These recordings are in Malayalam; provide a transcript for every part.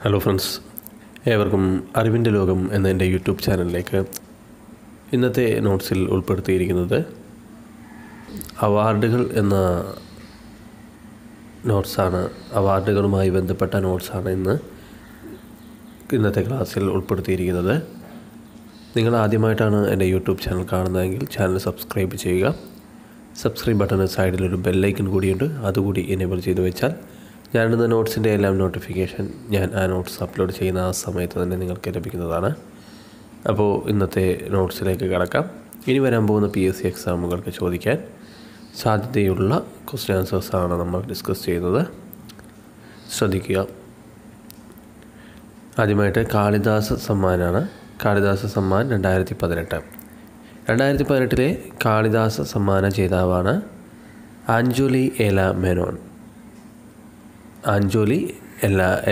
ഹലോ ഫ്രണ്ട്സ്, ഏവർക്കും അറിവിൻ്റെ ലോകം എന്ന എൻ്റെ യൂട്യൂബ് ചാനലിലേക്ക് ഇന്നത്തെ നോട്ട്സിൽ ഉൾപ്പെടുത്തിയിരിക്കുന്നത് അവാർഡുകൾ എന്ന നോട്ട്സാണ്. അവാർഡുകളുമായി ബന്ധപ്പെട്ട നോട്ട്സാണ് ഇന്നത്തെ ക്ലാസ്സിൽ ഉൾപ്പെടുത്തിയിരിക്കുന്നത്. നിങ്ങൾ ആദ്യമായിട്ടാണ് എൻ്റെ യൂട്യൂബ് ചാനൽ കാണുന്നതെങ്കിൽ ചാനൽ സബ്സ്ക്രൈബ് ചെയ്യുക. സബ്സ്ക്രൈബ് ബട്ടന് സൈഡിലൊരു ബെല്ലൈക്കൺ കൂടിയുണ്ട്, അതുകൂടി എനേബിൾ ചെയ്ത് വെച്ചാൽ ഞാനിടുന്ന നോട്ട്സിൻ്റെ എല്ലാം നോട്ടിഫിക്കേഷൻ ഞാൻ ആ നോട്ട്സ് അപ്ലോഡ് ചെയ്യുന്ന ആ സമയത്ത് തന്നെ നിങ്ങൾക്ക് ലഭിക്കുന്നതാണ്. അപ്പോൾ ഇന്നത്തെ നോട്ട്സിലേക്ക് കടക്കാം. ഇനി വരാൻ പോകുന്ന PSC എക്സാമുകൾക്ക് ചോദിക്കാൻ സാധ്യതയുള്ള ക്വസ്റ്റ്യൻ ആൻസേഴ്സാണ് നമ്മൾ ഡിസ്കസ് ചെയ്യുന്നത്. ശ്രദ്ധിക്കുക. ആദ്യമായിട്ട് കാളിദാസ സമ്മാനാണ്. കാളിദാസ സമ്മാൻ 2018. 2018 കാളിദാസ സമ്മാന ജേതാവാണ് ആഞ്ജലി എല മേനോൻ. ആഞ്ജലി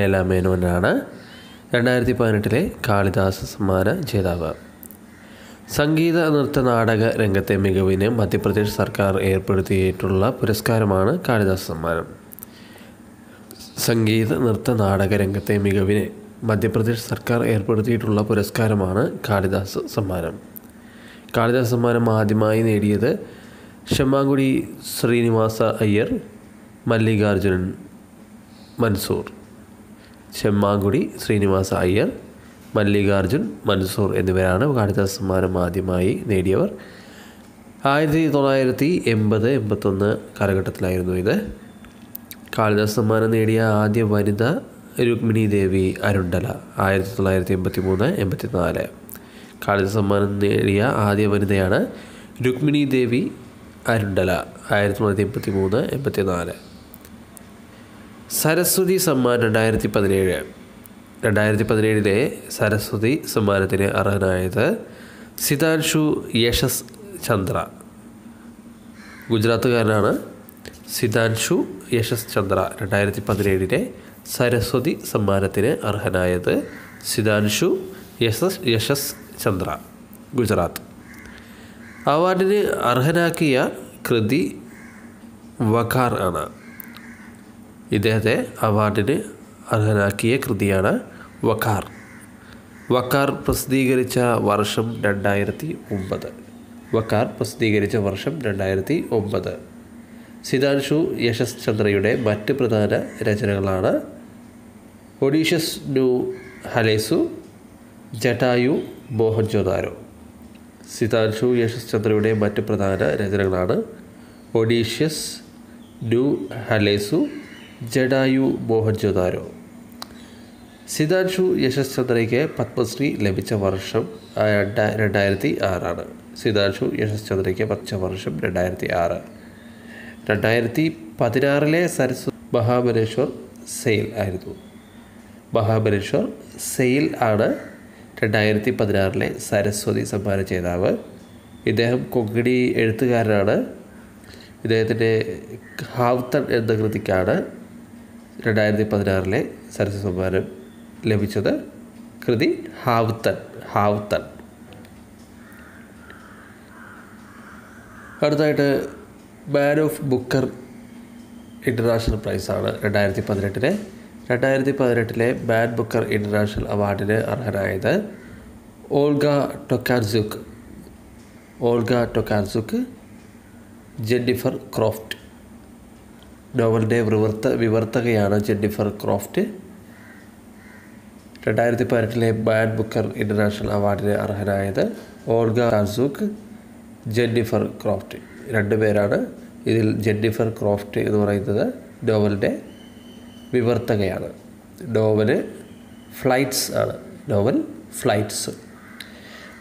എല മേനോനാണ് 2018 കാളിദാസ സമ്മാന ജേതാവ്. സംഗീത നൃത്ത നാടക രംഗത്തെ മികവിന് മധ്യപ്രദേശ് സർക്കാർ ഏർപ്പെടുത്തിയിട്ടുള്ള പുരസ്കാരമാണ് കാളിദാസ സമ്മാനം. സംഗീത നൃത്ത നാടക രംഗത്തെ മികവിന് മധ്യപ്രദേശ് സർക്കാർ ഏർപ്പെടുത്തിയിട്ടുള്ള പുരസ്കാരമാണ് കാളിദാസ സമ്മാനം. കാളിദാസ സമ്മാനം ആദ്യമായി നേടിയത് ഷെമ്മാങ്കുടി ശ്രീനിവാസ അയ്യർ, മല്ലികാർജുനൻ മൻസൂർ. ഷെമ്മാങ്കുടി ശ്രീനിവാസ അയ്യർ, മല്ലികാർജുൻ മൻസൂർ എന്നിവരാണ് കാളിദാസ സമ്മാനം ആദ്യമായി നേടിയവർ. 1980-81 കാലഘട്ടത്തിലായിരുന്നു ഇത്. കാളിദാസ സമ്മാനം നേടിയ ആദ്യ വനിത രുക്മിണി ദേവി അരുണ്ടല, 1983-84. കാളിദാസ സമ്മാനം നേടിയ ആദ്യ വനിതയാണ് രുക്മിണി ദേവി അരുണ്ടല, 1983-84. സരസ്വതി സമ്മാൻ 2017. 2017 സരസ്വതി സമ്മാനത്തിന് അർഹനായത് സിതാൻഷു യശസ് ചന്ദ്ര. ഗുജറാത്തുകാരനാണ് സിതാൻഷു യശസ് ചന്ദ്ര. 2017 സരസ്വതി സമ്മാനത്തിന് അർഹനായത് സിതാൻഷു യശസ് ചന്ദ്ര, ഗുജറാത്ത്. അവാർഡിന് അർഹനാക്കിയ കൃതി വഖാർ ആണ്. ഇദ്ദേഹത്തെ അവാർഡിന് അർഹനാക്കിയ കൃതിയാണ് വഖാർ. വഖാർ പ്രസിദ്ധീകരിച്ച വർഷം 2009. വഖാർ പ്രസിദ്ധീകരിച്ച വർഷം 2009. സിതാൻഷു യശസ് ചന്ദ്രയുടെ മറ്റ് പ്രധാന രചനകളാണ് ഒഡീഷസ് നു ഹലേസു, ജടായു, മോഹൻജോദാരോ. സിതാൻഷു യശസ് ചന്ദ്രയുടെ മറ്റ് പ്രധാന രചനകളാണ് ഒഡീഷസ് നു ഹലേസു, ജടായു, മോഹൻജോദാരോ. സിതാൻഷു യശസ് ചന്ദ്രയ്ക്ക് പത്മശ്രീ ലഭിച്ച വർഷം 2006. സിതാൻഷു യശസ് ചന്ദ്രയ്ക്ക് ലഭിച്ച വർഷം 2006. 2016 സരസ്വതി മഹാബലേശ്വർ സെയിൽ ആയിരുന്നു. മഹാബലേശ്വർ സെയിൽ ആണ് 2016 സരസ്വതി സമ്മാന ജേതാവ്. ഇദ്ദേഹം കൊങ്കണി എഴുത്തുകാരനാണ്. ഇദ്ദേഹത്തിൻ്റെ ഹാവ്തൺ എന്ന കൃതിക്കാണ് 2016 സരസ്വതി സമ്മാനം ലഭിച്ചത്. കൃതി ഹാവ്തൺ. അടുത്തായിട്ട് മാൻ ഓഫ് ബുക്കർ ഇൻ്റർനാഷണൽ പ്രൈസാണ് 2018. 2018 മാൻ ബുക്കർ ഇൻ്റർനാഷണൽ അവാർഡിന് അർഹനായത് ഓൾഗ ടൊക്കാർസുക്ക്, ജെന്നിഫർ ക്രോഫ്റ്റ്. നോവലിൻ്റെ വിവർത്തകയാണ് Jennifer Croft. 2018 Man Booker International അവാർഡിന് അർഹനായത് ഓൾഗ ടൊക്കാർസുക്ക്, ജെന്നിഫർ ക്രോഫ്റ്റ്. 2 പേരാണ് ഇതിൽ. ജെന്നിഫർ ക്രോഫ്റ്റ് എന്ന് പറയുന്നത് നോവലിൻ്റെ വിവർത്തകയാണ്. Novel Flights.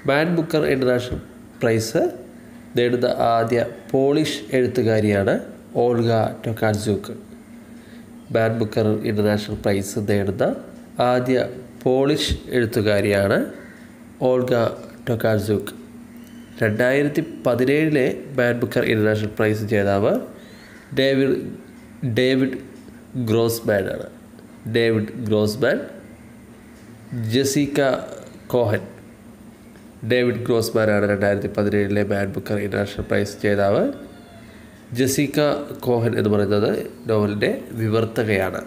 Man Booker International prize നേടുന്ന ആദ്യ പോളിഷ് എഴുത്തുകാരിയാണ് Olga Tokarczuk. Man Booker International prize നേടുന്ന ആദ്യ പോളിഷ് എഴുത്തുകാരിയാണ് Olga Tokarczuk. 2017 Man Booker International prize ജേതാവ് ഡേവിഡ് ഗ്രോസ്മാൻ ആണ്. Jessica Cohen. ഡേവിഡ് ഗ്രോസ്മാനാണ് 2017 മാൻ ബുക്കർ ഇൻ്റർനാഷണൽ പ്രൈസ് ജേതാവ്. ജെസിക്ക കോഹൻ എന്ന് പറയുന്നത് നോവലിൻ്റെ വിവർത്തകയാണ്.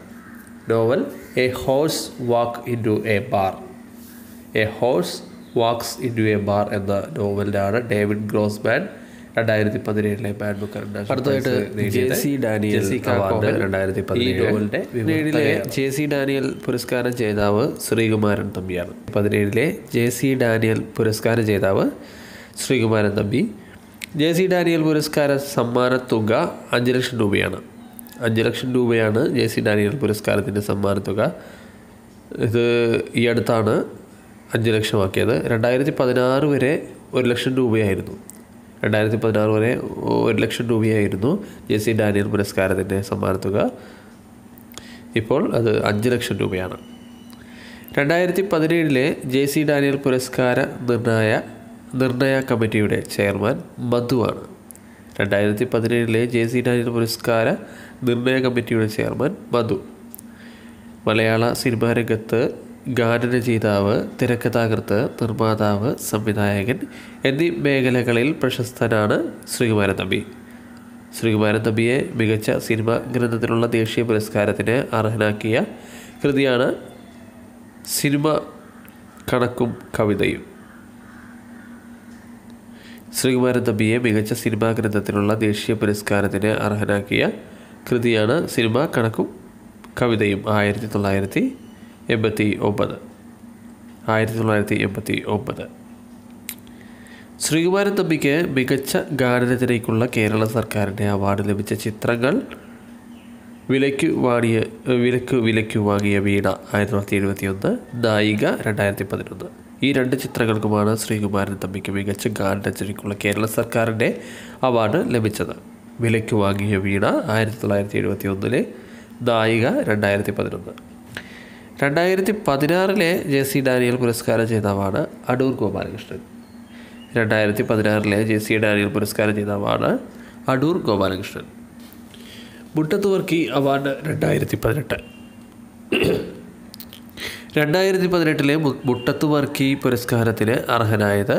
Novel a horse walk into a bar. A horse walks into a bar എന്ന നോവലിനാണ് David Grossman 2017 Man Booker International. അടുത്തതായിട്ട് JC Daniel award 2017 JC Daniel പുരസ്കാരം ജേതാവ് ശ്രീകുമാരൻ തമ്പിയാണ്. 2017 JC ഡാനിയൽ പുരസ്കാര ജേതാവ് ശ്രീകുമാരൻ തമ്പി. JC ഡാനിയൽ പുരസ്കാര സമ്മാന തുക 5 ലക്ഷം രൂപയാണ്. 5 ലക്ഷം രൂപയാണ് JC ഡാനിയൽ പുരസ്കാരത്തിൻ്റെ സമ്മാനത്തുക. ഇത് ഈ അടുത്താണ് 5 ലക്ഷമാക്കിയത്. 2016 വരെ 1 ലക്ഷം രൂപയായിരുന്നു. 2016 വരെ 1 ലക്ഷം രൂപയായിരുന്നു JC ഡാനിയൽ പുരസ്കാരത്തിൻ്റെ സമ്മാനത്തുക. ഇപ്പോൾ അത് 5 ലക്ഷം രൂപയാണ്. 2017 JC ഡാനിയൽ പുരസ്കാര നിർണയ കമ്മിറ്റിയുടെ ചെയർമാൻ മധുവാണ്. 2017 JC ഡാനിയൽ പുരസ്കാര നിർണയ കമ്മിറ്റിയുടെ ചെയർമാൻ മധു. മലയാള സിനിമാ രംഗത്ത് ഗാനരചയിതാവ്, തിരക്കഥാകൃത്ത്, നിർമ്മാതാവ്, സംവിധായകൻ എന്നീ മേഖലകളിൽ പ്രശസ്തനാണ് ശ്രീകുമാരൻ തമ്പി. ശ്രീകുമാരൻ തമ്പിയെ മികച്ച സിനിമാ ഗ്രന്ഥത്തിനുള്ള ദേശീയ പുരസ്കാരത്തിന് അർഹനാക്കിയ കൃതിയാണ് സിനിമ കണക്കും കവിതയും. ശ്രീകുമാരൻ തമ്പിയെ മികച്ച സിനിമാ ഗ്രന്ഥത്തിനുള്ള ദേശീയ പുരസ്കാരത്തിന് അർഹനാക്കിയ കൃതിയാണ് സിനിമ കണക്കും കവിതയും. 1989. ശ്രീകുമാരൻ തമ്പിക്ക് മികച്ച ഗാനരചനയ്ക്കുള്ള കേരള സർക്കാരിൻ്റെ അവാർഡ് ലഭിച്ച ചിത്രങ്ങൾ വിലയ്ക്കു വാങ്ങിയ വീണ 1971, നായിക 2011. ഈ 2 ചിത്രങ്ങൾക്കുമാണ് ശ്രീകുമാരൻ തമ്പിക്ക് മികച്ച ഗാനരചനയ്ക്കുള്ള കേരള സർക്കാരിൻ്റെ അവാർഡ് ലഭിച്ചത്. വിലയ്ക്കു വാങ്ങിയ വീണ 1971, നായിക 2011. 2016 JC ഡാനിയൽ പുരസ്കാര ജേതാവാണ് അടൂർ ഗോപാലകൃഷ്ണൻ. 2016 JC ഡാനിയൽ പുരസ്കാര ജേതാവാണ് അടൂർ ഗോപാലകൃഷ്ണൻ. മുട്ടത്ത് വർക്കി അവാർഡ് 2018. 2018 മുട്ടത്ത് വർക്കി പുരസ്കാരത്തിന് അർഹനായത്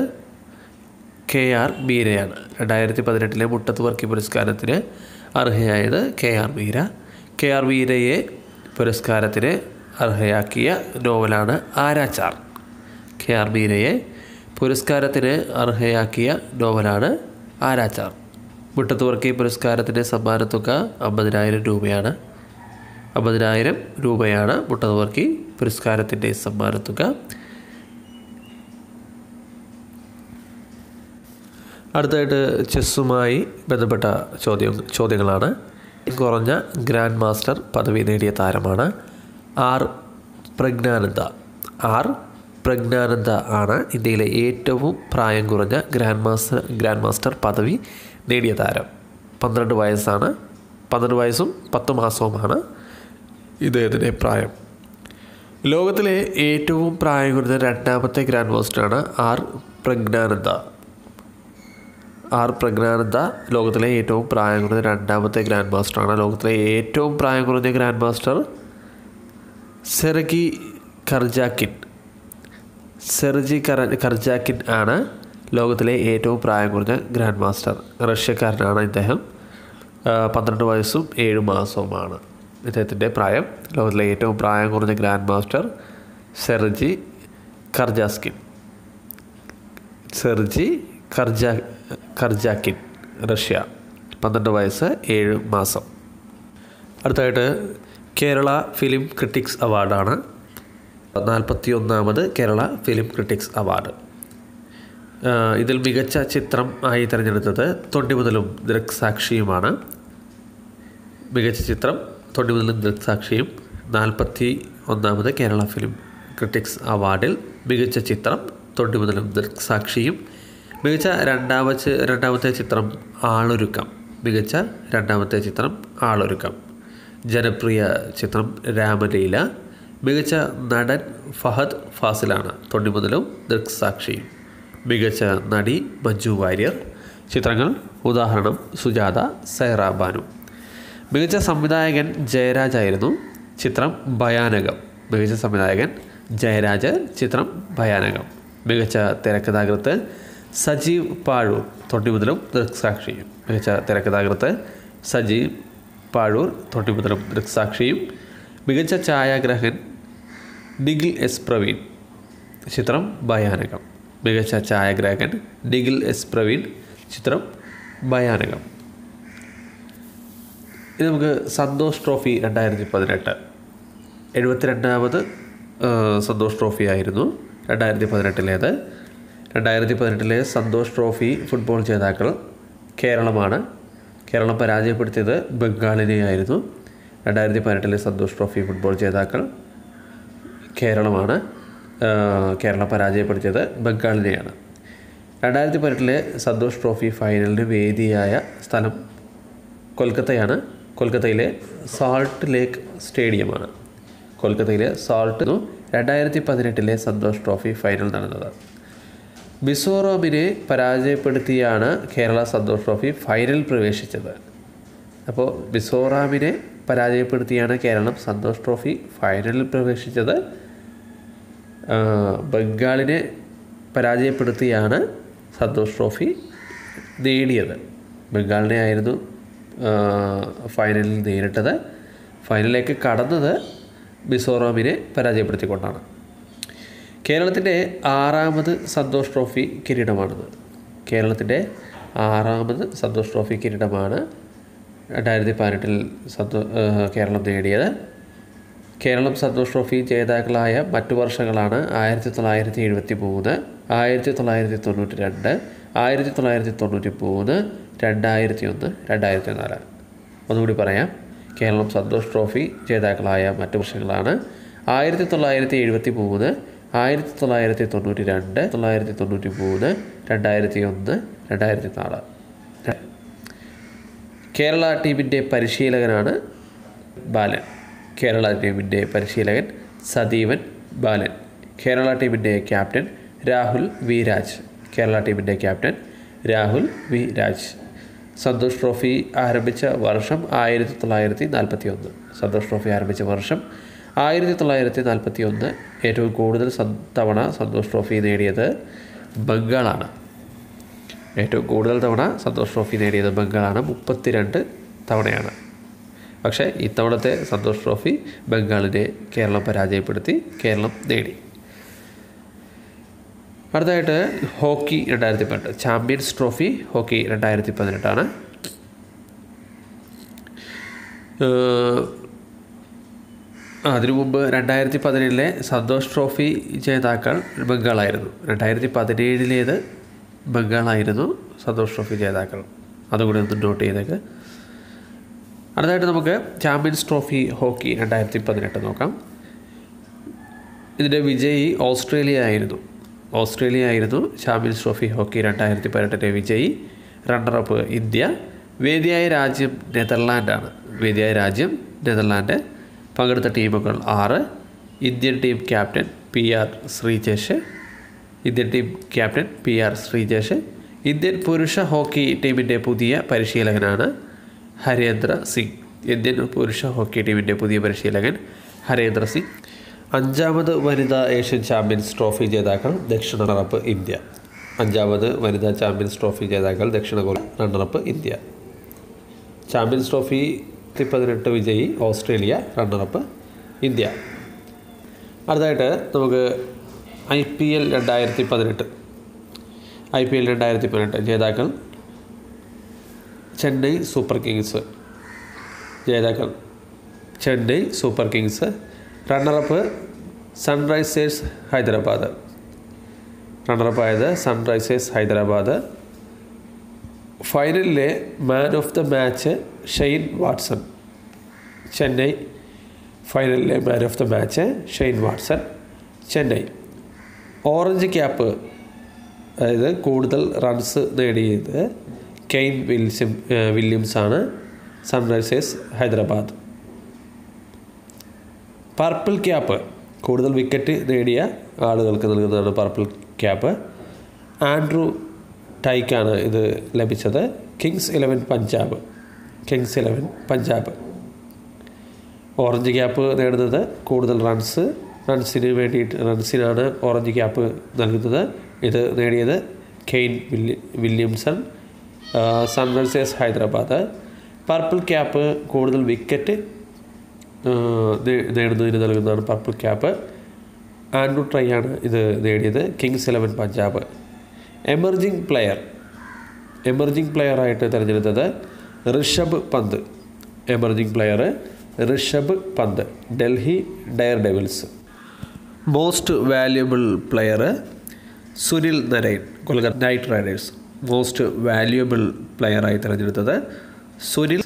KR മീരയാണ്. 2018 മുട്ടത്ത് വർക്കി പുരസ്കാരത്തിന് അർഹയായത് KR മീര. KR മീരയെ പുരസ്കാരത്തിന് അർഹയാക്കിയ നോവലാണ് ആരാച്ചാർ. KR മീരയെ പുരസ്കാരത്തിന് അർഹയാക്കിയ നോവലാണ് ആരാച്ചാർ. മുട്ടത്ത് വർക്കി പുരസ്കാരത്തിൻ്റെ സമ്മാനത്തുക 50,000 രൂപയാണ്. 50,000 രൂപയാണ് മുട്ടത്ത് വർക്കി പുരസ്കാരത്തിൻ്റെ സമ്മാനത്തുക. അടുത്തായിട്ട് ചെസ്സുമായി ബന്ധപ്പെട്ട ചോദ്യങ്ങളാണ്. കുറഞ്ഞ ഗ്രാൻഡ് മാസ്റ്റർ പദവി നേടിയ താരമാണ് R. പ്രജ്ഞാനന്ദ ആണ് ഇന്ത്യയിലെ ഏറ്റവും പ്രായം കുറഞ്ഞ ഗ്രാൻഡ് മാസ്റ്റർ പദവി നേടിയ താരം. 12 വയസ്സാണ്. 12 വയസ്സും 10 മാസവുമാണ് ഇദ്ദേഹത്തിൻ്റെ പ്രായം. ലോകത്തിലെ ഏറ്റവും പ്രായം കുറഞ്ഞ 2ാമത്തെ ഗ്രാൻഡ് മാസ്റ്ററാണ് R. പ്രജ്ഞാനന്ദ ലോകത്തിലെ ഏറ്റവും പ്രായം കുറഞ്ഞ 2ാമത്തെ ഗ്രാൻഡ് മാസ്റ്ററാണ്. ലോകത്തിലെ ഏറ്റവും പ്രായം കുറഞ്ഞ ഗ്രാൻഡ് മാസ്റ്റർ സെർജി കർജാക്കിൻ ആണ് ലോകത്തിലെ ഏറ്റവും പ്രായം കുറഞ്ഞ ഗ്രാൻഡ് മാസ്റ്റർ. റഷ്യക്കാരനാണ് ഇദ്ദേഹം. 12 വയസ്സും 7 മാസവുമാണ് ഇദ്ദേഹത്തിൻ്റെ പ്രായം. ലോകത്തിലെ ഏറ്റവും പ്രായം കുറഞ്ഞ grand master Sergey Karjakin, Russia. 12 വയസ്സ് 7 മാസം. അടുത്തായിട്ട് കേരള ഫിലിം ക്രിട്ടിക്സ് അവാർഡാണ്. 41ാമത് കേരള ഫിലിം ക്രിട്ടിക്സ് അവാർഡ്. ഇതിൽ മികച്ച ചിത്രം ആയി തിരഞ്ഞെടുത്തത് തൊണ്ടിമുതലും ദൃക്സാക്ഷിയുമാണ്. മികച്ച ചിത്രം തൊണ്ടിമുതലും ദൃക്സാക്ഷിയും. 41ാമത് കേരള ഫിലിം ക്രിട്ടിക്സ് അവാർഡിൽ മികച്ച ചിത്രം തൊണ്ടിമുതലും ദൃക്സാക്ഷിയും. മികച്ച രണ്ടാമത്തെ ചിത്രം ആളൊരുക്കം. മികച്ച 2ാമത്തെ ചിത്രം ആളൊരുക്കം. ജനപ്രിയ ചിത്രം രാമലീല. മികച്ച നടൻ ഫഹദ് ഫാസിലാണ് തൊണ്ടിമുതലും ദൃക്സാക്ഷിയും. മികച്ച നടി മഞ്ജു വാര്യർ. ചിത്രങ്ങൾ ഉദാഹരണം സുജാത, സൈറ ബാനു. മികച്ച സംവിധായകൻ ജയരാജായിരുന്നു. ചിത്രം ഭയാനകം. മികച്ച സംവിധായകൻ ജയരാജ്. ചിത്രം ഭയാനകം. മികച്ച തിരക്കഥാകൃത്ത് സജീവ് പാഴൂർ. തൊണ്ടിമുതലും ദൃക്സാക്ഷിയും. മികച്ച തിരക്കഥാകൃത്ത് സജീവ് പാഴൂർ. തൊണ്ടിമുതലും ദൃക്സാക്ഷിയും. മികച്ച ഛായാഗ്രാഹകൻ നിഖിൽ എസ് പ്രവീൺ. ചിത്രം ഭയാനകം. മികച്ച ഛായാഗ്രാഹകൻ നിഖിൽ എസ് പ്രവീൺ. ചിത്രം ഭയാനകം. ഇനി നമുക്ക് സന്തോഷ് ട്രോഫി 2018. 72ാമത് സന്തോഷ് ട്രോഫി ആയിരുന്നു 2018. 2018 സന്തോഷ് ട്രോഫി ഫുട്ബോൾ ജേതാക്കൾ കേരളമാണ്. കേരളം പരാജയപ്പെടുത്തിയത് ബംഗാളിനെയായിരുന്നു. 2018 സന്തോഷ് ട്രോഫി ഫുട്ബോൾ ജേതാക്കൾ കേരളമാണ്. കേരളം പരാജയപ്പെടുത്തിയത് ബംഗാളിനെയാണ്. 2018 സന്തോഷ് ട്രോഫി ഫൈനലിന് വേദിയായ സ്ഥലം കൊൽക്കത്തയാണ്. കൊൽക്കത്തയിലെ സാൾട്ട് ലേക്ക് സ്റ്റേഡിയമാണ്. കൊൽക്കത്തയിലെ സാൾട്ട് 2018 സന്തോഷ് ട്രോഫി ഫൈനൽ നടന്നത്. മിസോറാമിനെ പരാജയപ്പെടുത്തിയാണ് കേരള സന്തോഷ് ട്രോഫി ഫൈനൽ പ്രവേശിച്ചത്. അപ്പോൾ മിസോറാമിനെ പരാജയപ്പെടുത്തിയാണ് കേരളം സന്തോഷ് ട്രോഫി ഫൈനലിൽ പ്രവേശിച്ചത്. ബംഗാളിനെ പരാജയപ്പെടുത്തിയാണ് സന്തോഷ് ട്രോഫി നേടിയത്. ബംഗാളിനെ ആയിരുന്നു ഫൈനലിൽ നേരിട്ടത്. ഫൈനലിലേക്ക് കടന്നത് മിസോറാമിനെ പരാജയപ്പെടുത്തിക്കൊണ്ടാണ്. കേരളത്തിൻ്റെ 6ാമത് സന്തോഷ് ട്രോഫി കിരീടമാണിത്. കേരളത്തിൻ്റെ 6ാമത് സന്തോഷ് ട്രോഫി കിരീടമാണ് 2018 കേരളം നേടിയത്. കേരളം സന്തോഷ് ട്രോഫി ജേതാക്കളായ മറ്റു വർഷങ്ങളാണ് 1973, 1992, 1993, 2001, 2004. ഒന്നുകൂടി പറയാം. കേരളം സന്തോഷ് ട്രോഫി ജേതാക്കളായ മറ്റു വർഷങ്ങളാണ് 1973, 1992, 1993, 2001, 2004. കേരള ടീമിൻ്റെ പരിശീലകനാണ് ബാലൻ. കേരള ടീമിൻ്റെ പരിശീലകൻ സദീവൻ ബാലൻ. കേരള ടീമിൻ്റെ ക്യാപ്റ്റൻ രാഹുൽ വി രാജ്. കേരള ടീമിൻ്റെ captain Rahul V Raj. Santosh trophy ആരംഭിച്ച വർഷം 1941. സന്തോഷ് ട്രോഫി ആരംഭിച്ച വർഷം 1941. ഏറ്റവും കൂടുതൽ തവണ സന്തോഷ് ട്രോഫി നേടിയത് ബംഗാളാണ്. ഏറ്റവും കൂടുതൽ തവണ സന്തോഷ് ട്രോഫി നേടിയത് ബംഗാളാണ്. 32 തവണയാണ്. പക്ഷേ ഇത്തവണത്തെ സന്തോഷ് ട്രോഫി ബംഗാളിനെ കേരളം പരാജയപ്പെടുത്തി കേരളം നേടി. അടുത്തതായിട്ട് ഹോക്കി 2018. ചാമ്പ്യൻസ് ട്രോഫി ഹോക്കി 2018 അതിനു മുമ്പ് 2017 സന്തോഷ് ട്രോഫി ജേതാക്കൾ ബംഗാളായിരുന്നു. 2017 ബംഗാളായിരുന്നു സന്തോഷ് ട്രോഫി ജേതാക്കൾ. അതുകൂടി ഒന്ന് നോട്ട് ചെയ്തേക്ക്. അടുത്തതായിട്ട് നമുക്ക് ചാമ്പ്യൻസ് ട്രോഫി ഹോക്കി 2018 നോക്കാം. ഇതിൻ്റെ വിജയി ഓസ്ട്രേലിയ ആയിരുന്നു. ചാമ്പ്യൻസ് ട്രോഫി ഹോക്കി 2018 വിജയി. Runner-up India. വേദിയായ രാജ്യം നെതർലാൻഡ്. പങ്കെടുത്ത ടീമുകൾ 6. Indian team captain PR Sreejesh. Indian പുരുഷ ഹോക്കി ടീമിൻ്റെ പുതിയ പരിശീലകനാണ് ഹരേന്ദ്ര സിംഗ്. ഇന്ത്യൻ പുരുഷ ഹോക്കി ടീമിൻ്റെ പുതിയ പരിശീലകൻ ഹരേന്ദ്ര സിംഗ്. 5ാമത് വനിതാ ഏഷ്യൻ ചാമ്പ്യൻസ് ട്രോഫി ജേതാക്കൾ ദക്ഷിണ റണ്ണറപ്പ് ഇന്ത്യ. 5ാമത് വനിതാ ചാമ്പ്യൻസ് ട്രോഫി ജേതാക്കൾ ദക്ഷിണ Korea. Runner-up India. Champions trophy 2018 വിജയി ഓസ്ട്രേലിയ. Runner-up India. അടുത്തതായിട്ട് നമുക്ക് IPL 2018 ജേതാക്കൾ Chennai Super Kings. Runner up Sunrisers Hyderabad. ഫൈനലിലെ man of the match Shane Watson. Chennai. ഫൈനലിലെ man of the match Shane Watson. Chennai. Orange cap, അതായത് കൂടുതൽ റൺസ് നേടിയത് കെയ്ൻ വില്യംസാണ്. സൺറൈസേഴ്സ് ഹൈദരാബാദ്. പർപ്പിൾ ക്യാപ്പ്, കൂടുതൽ വിക്കറ്റ് നേടിയ ആളുകൾക്ക് നൽകുന്നതാണ് പർപ്പിൾ ക്യാപ്പ്. ആൻഡ്രൂ ടൈക്കാണ് ഇത് ലഭിച്ചത്. കിങ്സ് 11 പഞ്ചാബ്. ഓറഞ്ച് ക്യാപ്പ് നേടുന്നത് കൂടുതൽ റൺസിനാണ് ഓറഞ്ച് ക്യാപ്പ് നൽകുന്നത്. ഇത് നേടിയത് Kane Williamson. Sunrisers Hyderabad. Purple cap കൂടുതൽ വിക്കറ്റ് നേടുന്നതിന് നൽകുന്നതാണ് പർപ്പിൾ ക്യാപ്പ്. ആൻഡ്രൂ ട്രൈ ആണ് ഇത് നേടിയത്. കിങ്സ് 11 പഞ്ചാബ്. എമർജിംഗ് പ്ലെയറായിട്ട് തിരഞ്ഞെടുത്തത് Rishabh Pant. Emerging player Rishabh Pant, Delhi Daredevils. Most valuable player Sunil Narine, Kolkata Knight Riders. Most valuable പ്ലെയറായി തിരഞ്ഞെടുത്തത് സുനിൽ.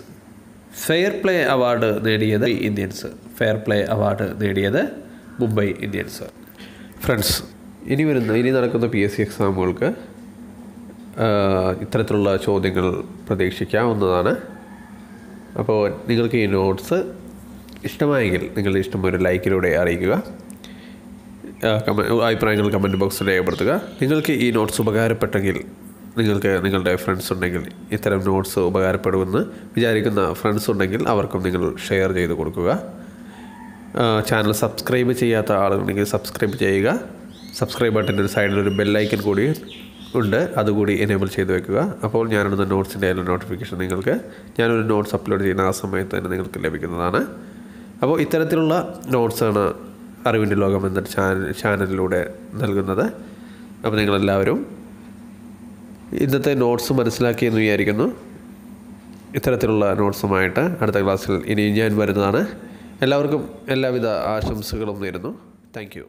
ഫെയർ പ്ലേ അവാർഡ് നേടിയത് ഇന്ത്യൻസ്. ഫെയർ പ്ലേ അവാർഡ് നേടിയത് മുംബൈ ഇന്ത്യൻസ്. ഫ്രണ്ട്സ്, ഇനി നടക്കുന്ന PSC എക്സാമുകൾക്ക് ഇത്തരത്തിലുള്ള ചോദ്യങ്ങൾ പ്രതീക്ഷിക്കാവുന്നതാണ്. അപ്പോൾ നിങ്ങൾക്ക് ഈ നോട്ട്സ് ഇഷ്ടമായെങ്കിൽ നിങ്ങളുടെ ഇഷ്ടം ഒരു ലൈക്കിലൂടെ അറിയിക്കുക. അഭിപ്രായങ്ങൾ കമൻറ്റ് ബോക്സിൽ രേഖപ്പെടുത്തുക. നിങ്ങൾക്ക് ഈ നോട്ട്സ് ഉപകാരപ്പെട്ടെങ്കിൽ, നിങ്ങൾക്ക് നിങ്ങളുടെ ഫ്രണ്ട്സ് ഉണ്ടെങ്കിൽ, ഇത്തരം നോട്ട്സ് ഉപകാരപ്പെടുമെന്ന് വിചാരിക്കുന്ന ഫ്രണ്ട്സ് ഉണ്ടെങ്കിൽ അവർക്കും നിങ്ങൾ ഷെയർ ചെയ്ത് കൊടുക്കുക. ചാനൽ സബ്സ്ക്രൈബ് ചെയ്യാത്ത ആളുകളുണ്ടെങ്കിൽ സബ്സ്ക്രൈബ് ചെയ്യുക. സബ്സ്ക്രൈബ് ബട്ടൻ്റെ ഒരു സൈഡിലൊരു ബെല്ലൈക്കൻ കൂടി ഉണ്ട്, അതുകൂടി എനേബിൾ ചെയ്ത് വെക്കുക. അപ്പോൾ ഞാനിടുന്ന നോട്ട്സിൻ്റെ എല്ലാ നോട്ടിഫിക്കേഷൻ നിങ്ങൾക്ക്, ഞാനൊരു നോട്ട്സ് അപ്ലോഡ് ചെയ്യുന്ന ആ സമയത്ത് തന്നെ നിങ്ങൾക്ക് ലഭിക്കുന്നതാണ്. അപ്പോൾ ഇത്തരത്തിലുള്ള നോട്ട്സാണ് അറിവിൻ്റെ ലോകം എന്ന ചാനലിലൂടെ നൽകുന്നത്. അപ്പോൾ നിങ്ങളെല്ലാവരും ഇന്നത്തെ നോട്ട്സ് മനസ്സിലാക്കിയെന്ന് വിചാരിക്കുന്നു. ഇത്തരത്തിലുള്ള നോട്ട്സുമായിട്ട് അടുത്ത ക്ലാസ്സിൽ ഇനി ഞാൻ വരുന്നതാണ്. എല്ലാവർക്കും എല്ലാവിധ ആശംസകളും നേരുന്നു. Thank you.